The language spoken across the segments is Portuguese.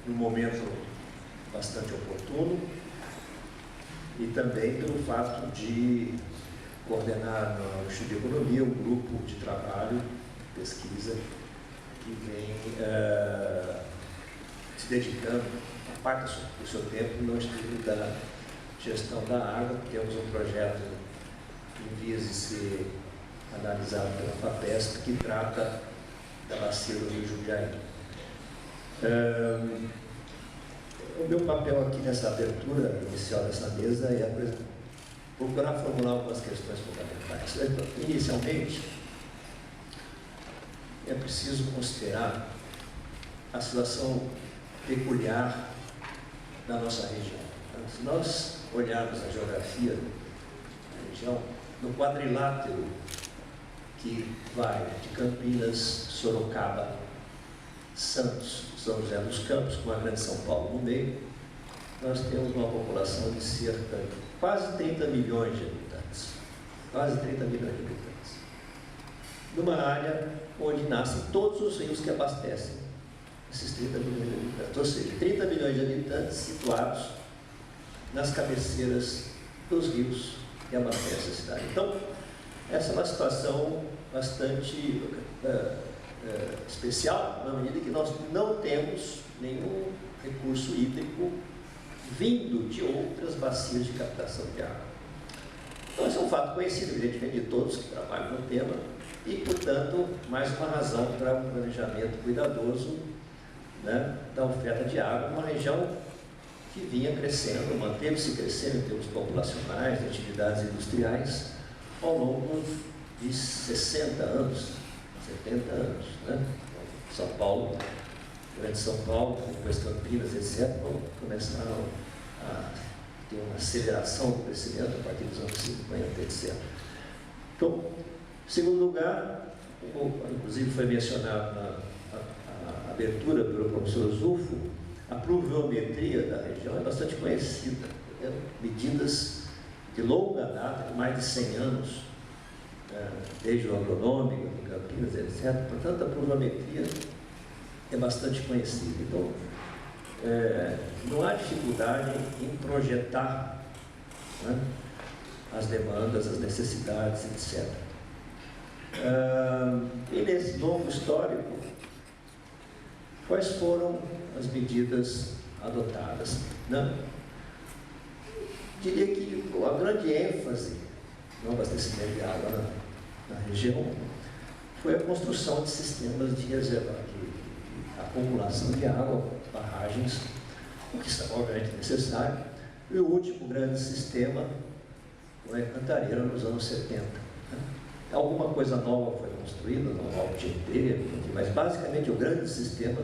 num momento bastante oportuno, e também pelo fato de coordenar no Instituto de Economia um grupo de trabalho, pesquisa, que vem se dedicando a parte do seu tempo no estudo da gestão da água. Temos um projeto em vias de ser analisado pela FAPESP, que trata da bacia do Rio Jundiaí. O meu papel aqui nessa abertura inicial dessa mesa é procurar formular algumas questões fundamentais. Inicialmente, é preciso considerar a situação peculiar da nossa região. Se nós olharmos a geografia da região, no quadrilátero que vai de Campinas, Sorocaba, Santos, São José dos Campos, com a Grande São Paulo no meio, nós temos uma população de cerca de quase 30 milhões de habitantes. Quase 30 milhões de habitantes. Numa área onde nascem todos os rios que abastecem esses 30 milhões de habitantes. Ou seja, 30 milhões de habitantes situados nas cabeceiras dos rios que abastecem a cidade. Então, essa é uma situação bastante especial, na medida que nós não temos nenhum recurso hídrico vindo de outras bacias de captação de água. Então, esse é um fato conhecido, evidentemente, de todos que trabalham no tema, e, portanto, mais uma razão para um planejamento cuidadoso, né, da oferta de água, uma região que vinha crescendo, manteve-se crescendo em termos populacionais, de atividades industriais, ao longo de 60 anos, 70 anos. Né? São Paulo, Grande São Paulo, depois Campinas, etc., começaram a ter uma aceleração do crescimento a partir dos anos 50, etc. Então, em segundo lugar, inclusive foi mencionado na abertura pelo professor Zulfo, a pluviometria da região é bastante conhecida. Medidas de longa data, de mais de 100 anos, desde o agronômico, em Campinas, etc. Portanto, a pluviometria é bastante conhecida. Então, não há dificuldade em projetar, né, as demandas, as necessidades, etc. E nesse longo histórico, quais foram as medidas adotadas? Né? Diria que a grande ênfase no abastecimento de água na região foi a construção de sistemas de reserva, de acumulação de água, barragens, o que está obviamente necessário. E o último grande sistema foi a Cantareira nos anos 70. Né? Alguma coisa nova foi construída, no Alto Tietê, mas basicamente o grande sistema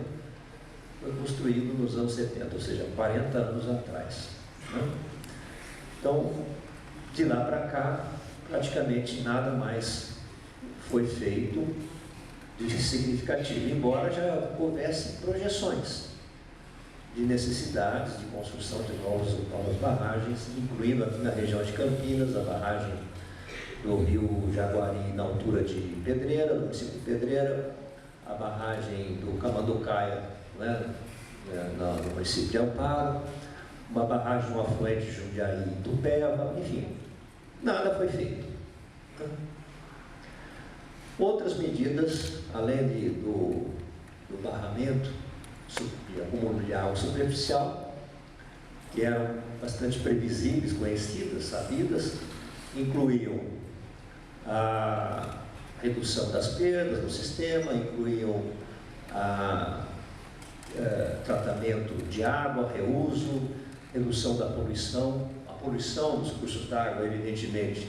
foi construído nos anos 70, ou seja, 40 anos atrás. Né? Então, de lá para cá, praticamente nada mais foi feito de significativo, embora já houvesse projeções de necessidades de construção de novas barragens, incluindo aqui na região de Campinas, a barragem do rio Jaguari na altura de Pedreira, no município de Pedreira, a barragem do Camanducaia, né, no município de Amparo, uma barragem no afluente de Jundiaí e Itupeva, enfim, nada foi feito. Outras medidas, além do barramento e acúmulo de água superficial, que eram bastante previsíveis, conhecidas, sabidas, incluíam a redução das perdas no sistema, incluíam tratamento de água, reuso, redução da poluição. A poluição dos cursos d'água, evidentemente,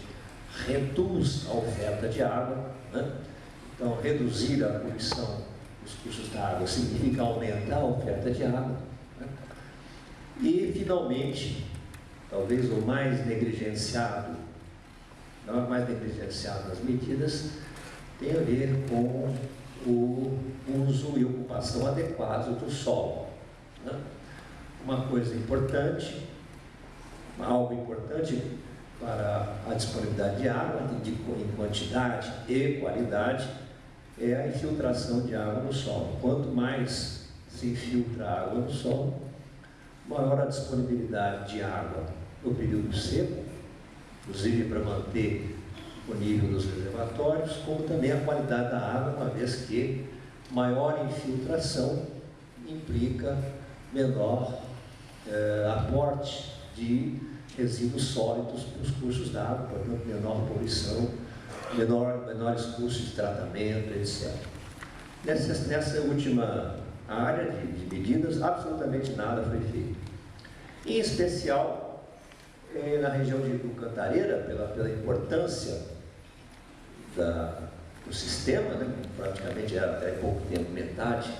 reduz a oferta de água, né? Então, reduzir a poluição dos cursos d'água significa aumentar a oferta de água, né? E, finalmente, talvez o mais negligenciado, não é mais negligenciado nas medidas, tem a ver com o uso e ocupação adequado do solo, né? Uma coisa importante, algo importante para a disponibilidade de água, em quantidade e qualidade, é a infiltração de água no solo. Quanto mais se infiltra água no solo, maior a disponibilidade de água no período seco, inclusive para manter o nível dos reservatórios, como também a qualidade da água, uma vez que maior infiltração implica menor aporte de resíduos sólidos para os cursos d'água, portanto, menor poluição, menores custos de tratamento, etc. Nessa última área de medidas, absolutamente nada foi feito. Em especial, na região do Cantareira, pela importância do sistema, né? Praticamente era até pouco tempo metade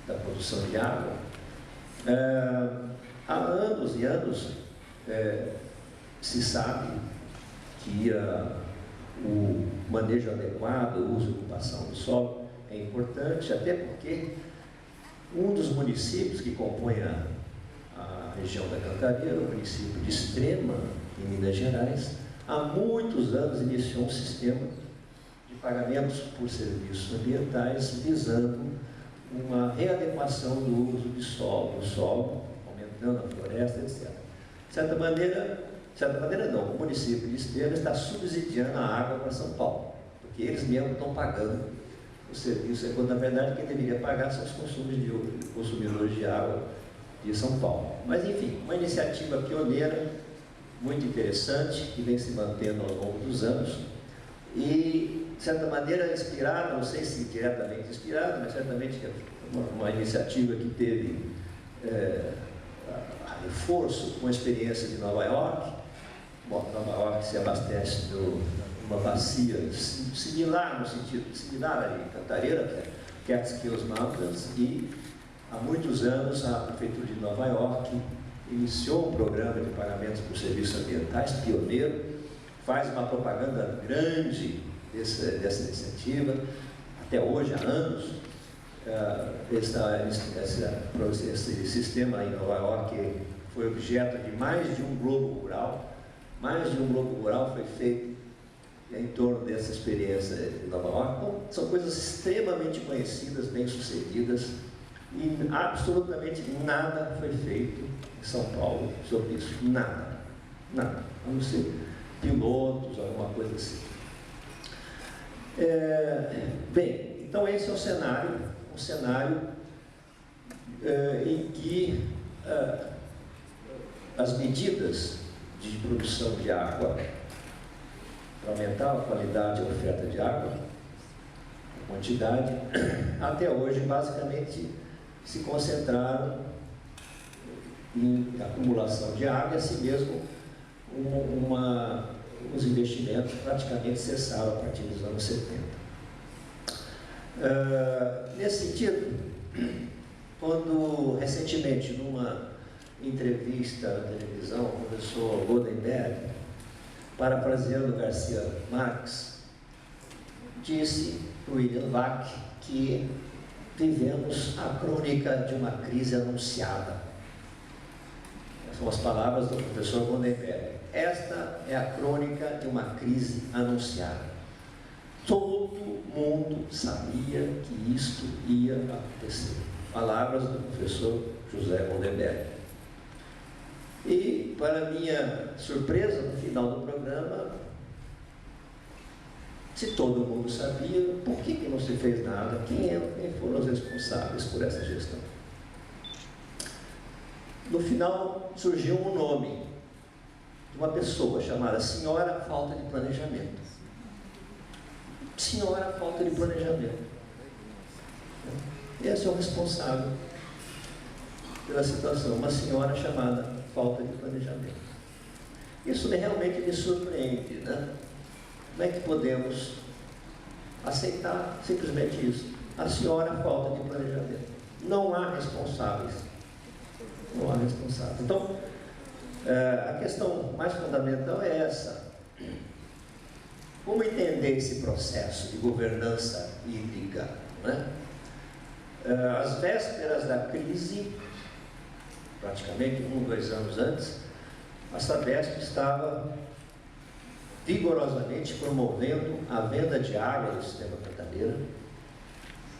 da produção de água, há anos e anos se sabe que o manejo adequado, o uso e ocupação do solo é importante, até porque um dos municípios que compõem a região da Cantareira, o município de Extrema, em Minas Gerais, há muitos anos iniciou um sistema de pagamentos por serviços ambientais visando uma readequação do uso do solo, aumentando a floresta, etc. De certa maneira não, o município de Extrema está subsidiando a água para São Paulo, porque eles mesmos estão pagando o serviço, quando na verdade quem deveria pagar são os consumidores de água de São Paulo. Mas enfim, uma iniciativa pioneira, muito interessante, que vem se mantendo ao longo dos anos e, de certa maneira, inspirada, não sei se diretamente inspirada, mas certamente uma iniciativa que teve reforço com a experiência de Nova York. Bom, Nova York se abastece de uma bacia similar, no sentido similar ali em Cantareira, que é Catskills Mountains, e há muitos anos a Prefeitura de Nova York iniciou um programa de pagamentos por serviços ambientais, pioneiro, faz uma propaganda grande dessa iniciativa, até hoje, há anos. Esse sistema em Nova York foi objeto de mais de um globo rural. Mais de um globo rural foi feito em torno dessa experiência de Nova York. Então, são coisas extremamente conhecidas, bem-sucedidas, e absolutamente nada foi feito em São Paulo sobre isso. Nada. Nada. A não ser pilotos, alguma coisa assim. Bem, então esse é o cenário. Um cenário em que as medidas de produção de água para aumentar a qualidade e a oferta de água, a quantidade, até hoje basicamente se concentraram em acumulação de água e assim mesmo os investimentos praticamente cessaram a partir dos anos 70. Nesse sentido, quando recentemente numa entrevista na televisão o professor Goldenberg, parafraseando Garcia Marques, disse para William Vac que vivemos a crônica de uma crise anunciada. Essas são as palavras do professor Goldenberg. Esta é a crônica de uma crise anunciada. Todo mundo sabia que isto ia acontecer. Palavras do professor José Goldenberg. E, para minha surpresa, no final do programa, se todo mundo sabia, por que não se fez nada? Quem foram os responsáveis por essa gestão? No final, surgiu um nome de uma pessoa chamada Senhora Falta de Planejamento. Senhora Falta de Planejamento. Esse é o responsável pela situação, uma senhora chamada Falta de Planejamento. Isso realmente me surpreende, né? Como é que podemos aceitar simplesmente isso? A senhora Falta de Planejamento. Não há responsáveis. Não há responsáveis. Então, a questão mais fundamental é essa. Como entender esse processo de governança hídrica, né? Às vésperas da crise, praticamente 1 ou 2 anos antes, a Sabesp estava vigorosamente promovendo a venda de água do sistema Cantareira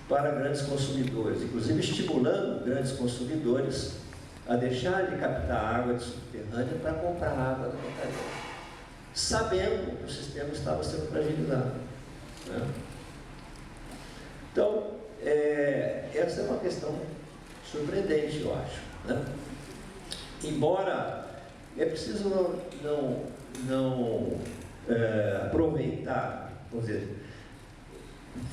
para grandes consumidores, inclusive estimulando grandes consumidores a deixar de captar água de subterrânea para comprar água da montaria, sabendo que o sistema estava sendo fragilizado, né? Então, essa é uma questão surpreendente, eu acho, né? Embora é preciso não aproveitar, vamos dizer,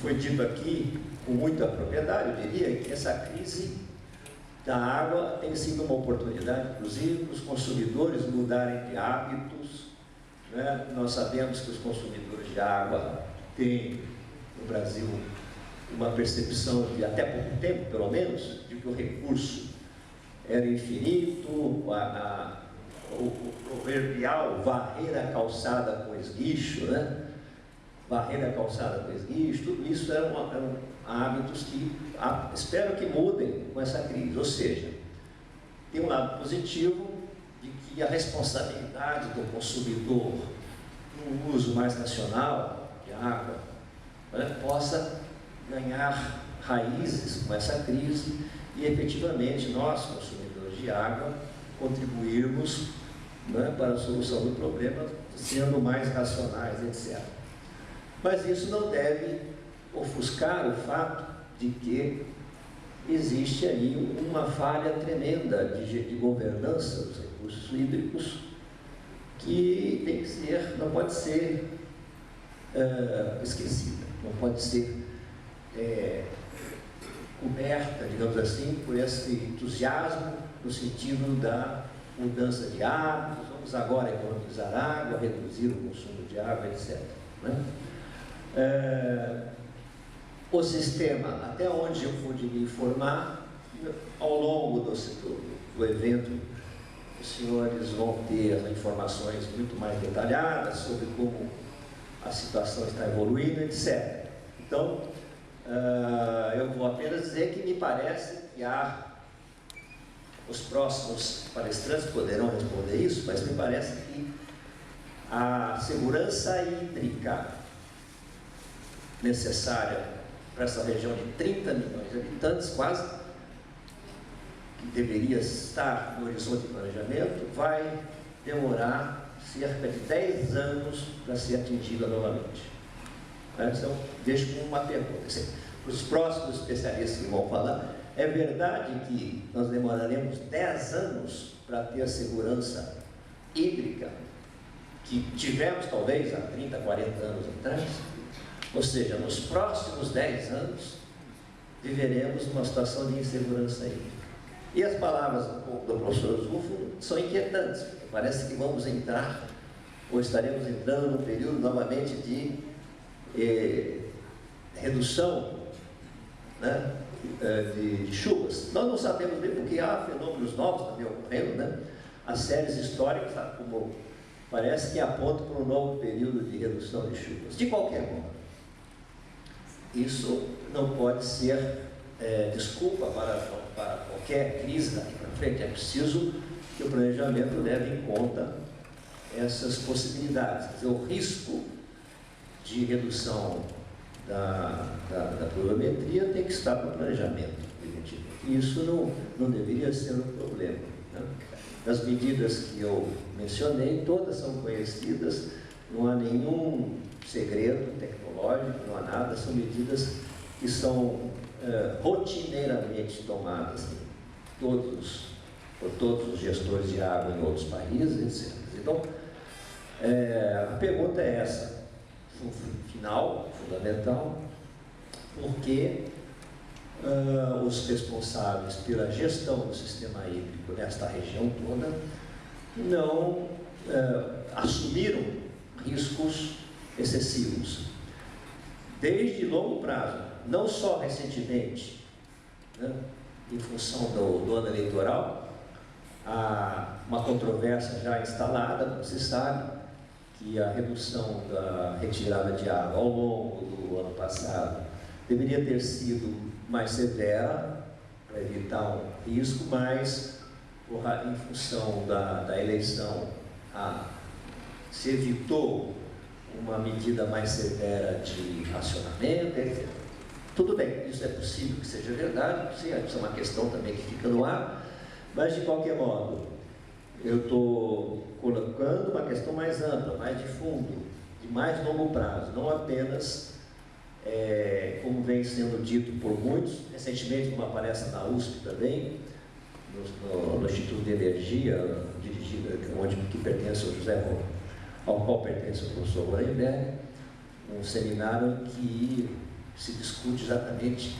foi dito aqui com muita propriedade, eu diria, que essa crise da água tem sido uma oportunidade, inclusive, para os consumidores mudarem de hábitos, né? Nós sabemos que os consumidores de água têm, no Brasil, uma percepção de, até pouco tempo, pelo menos, de que o recurso era infinito, o proverbial varrer a calçada com esguicho, né? Varrer a calçada com esguicho, tudo isso eram hábitos que espero que mudem com essa crise. Ou seja, tem um lado positivo de que a responsabilidade do consumidor no uso mais racional de água, né, possa ganhar raízes com essa crise e efetivamente nós, consumidores de água, contribuirmos, né, para a solução do problema, sendo mais racionais, etc. Mas isso não deve ofuscar o fato de que existe aí uma falha tremenda de governança dos recursos hídricos que tem que ser, não pode ser esquecida, não pode ser coberta, digamos assim, por esse entusiasmo no sentido da mudança de hábitos, vamos agora economizar água, reduzir o consumo de água, etc., né? O sistema, até onde eu pude me informar, ao longo do evento, os senhores vão ter informações muito mais detalhadas sobre como a situação está evoluindo, etc. Então, eu vou apenas dizer que me parece que os próximos palestrantes poderão responder isso, mas me parece que a segurança hídrica necessária para essa região de 30 milhões de habitantes, quase, que deveria estar no horizonte de planejamento, vai demorar cerca de 10 anos para ser atingida novamente. Então, deixo com uma pergunta. Para os próximos especialistas que vão falar, é verdade que nós demoraremos 10 anos para ter a segurança hídrica que tivemos, talvez, há 30, 40 anos atrás? Ou seja, nos próximos 10 anos, viveremos uma situação de insegurança hídrica. E as palavras do professor Zufo são inquietantes, porque parece que vamos entrar, ou estaremos entrando num período novamente de redução, né, de chuvas. Nós não sabemos bem porque há fenômenos novos também ocorrendo, né? As séries históricas, como parece que apontam para um novo período de redução de chuvas. De qualquer modo, isso não pode ser desculpa para qualquer crise daqui para frente. É preciso que o planejamento leve em conta essas possibilidades. Quer dizer, o risco de redução da pluviometria tem que estar no planejamento, evidentemente. E isso não deveria ser um problema, né? As medidas que eu mencionei, todas são conhecidas, não há nenhum segredo tecnológico, não há nada, são medidas que são rotineiramente tomadas por todos os gestores de água em outros países, etc. Então, a pergunta é essa, final, fundamental, porque os responsáveis pela gestão do sistema hídrico nesta região toda não assumiram riscos excessivos, desde longo prazo, não só recentemente, né, em função do ano eleitoral, há uma controvérsia já instalada, como se sabe, que a redução da retirada de água ao longo do ano passado deveria ter sido mais severa, para evitar um risco, mas em função da eleição se evitou uma medida mais severa de racionamento, etc. Tudo bem, isso é possível que seja verdade, sim, isso é uma questão também que fica no ar, mas de qualquer modo, eu estou colocando uma questão mais ampla, mais de fundo, de mais longo prazo, não apenas, como vem sendo dito por muitos, recentemente numa palestra na USP também, no Instituto de Energia, dirigida, que pertence ao ao qual pertence o professor Gorenberg, um seminário em que se discute exatamente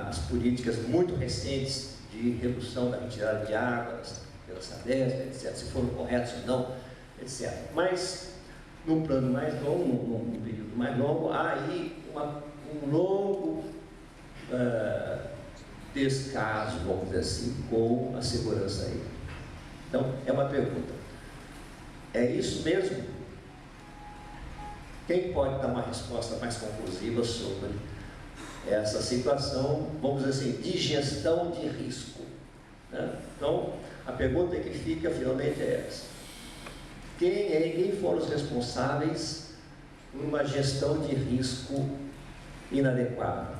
as políticas muito recentes de redução da retirada de água pela Sabesp, etc., se foram corretos ou não, etc. Mas, num plano mais longo, num período mais longo, há aí um longo descaso, vamos dizer assim, com a segurança hídrica. Então, é uma pergunta. É isso mesmo? Quem pode dar uma resposta mais conclusiva sobre essa situação, vamos dizer assim, de gestão de risco? Né? Então, a pergunta que fica finalmente é essa: quem foram os responsáveis por uma gestão de risco inadequada?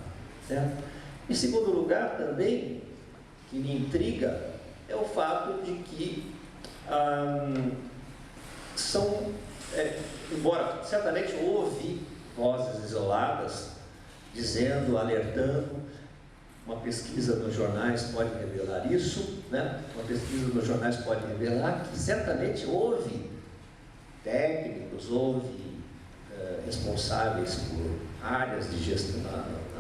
Certo? Em segundo lugar, também, que me intriga, é o fato de que embora certamente houve vozes isoladas dizendo, alertando, uma pesquisa nos jornais pode revelar isso, né? Uma pesquisa nos jornais pode revelar que certamente houve técnicos, houve responsáveis por áreas de gestão,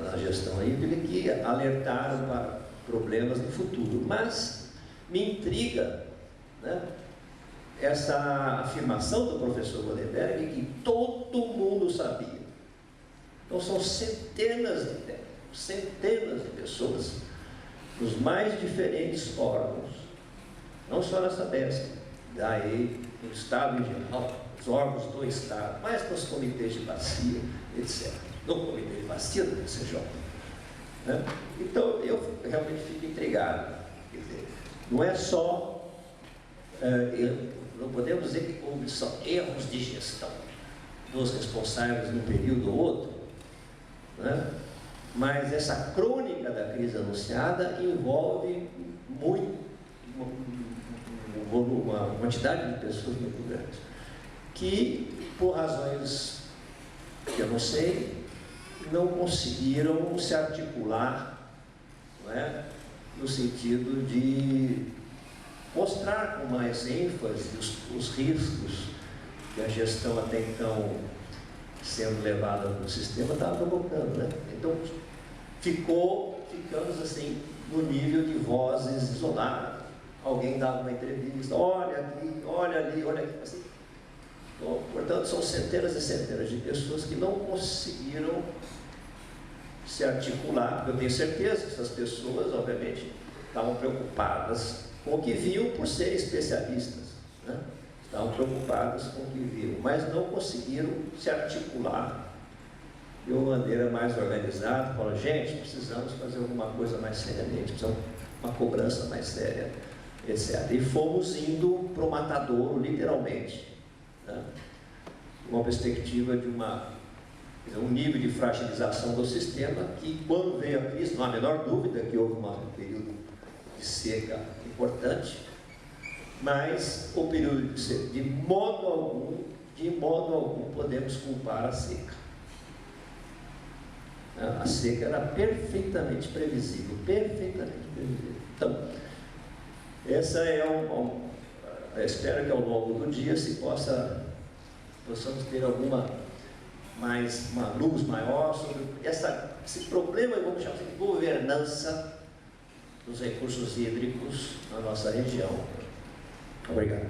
na gestão hídrica, que alertaram para problemas no futuro. Mas me intriga, né, essa afirmação do professor Gorenberg que todo mundo sabia. Então são centenas de técnicos, centenas de pessoas nos mais diferentes órgãos, não só na Sabesp, daí no Estado em geral, os órgãos do Estado, mas nos comitês de bacia, etc. No comitê de bacia do CJ. Né? Então eu realmente fico intrigado. Quer dizer, não é só, não podemos dizer que houve só erros de gestão dos responsáveis num período ou outro, né? Mas essa crônica da crise anunciada envolve uma quantidade de pessoas muito grande, que, por razões que eu não sei, não conseguiram se articular, não é? No sentido de mostrar com mais ênfase os riscos que a gestão até então sendo levada no sistema estava provocando, né? Então ficamos assim no nível de vozes isoladas. Alguém dava uma entrevista, olha aqui, olha ali, olha aqui, assim. Então, portanto, são centenas e centenas de pessoas que não conseguiram se articular. Eu tenho certeza que essas pessoas, obviamente, estavam preocupadas com o que viam por serem especialistas, né? Estavam preocupadas com o que viram, mas não conseguiram se articular de uma maneira mais organizada. Falaram, gente, precisamos fazer alguma coisa mais seriamente, precisamos de uma cobrança mais séria, etc. E fomos indo para o matadouro, literalmente, né? Uma perspectiva de um nível de fragilização do sistema que, quando veio a crise, não há a menor dúvida que houve um período de seca importante, mas o período de seca, de modo algum podemos culpar a seca. A seca era perfeitamente previsível, perfeitamente previsível. Então, essa é eu espero que ao longo do dia possamos ter uma luz maior sobre esse problema, vamos chamar de governança dos recursos hídricos na nossa região. Obrigado.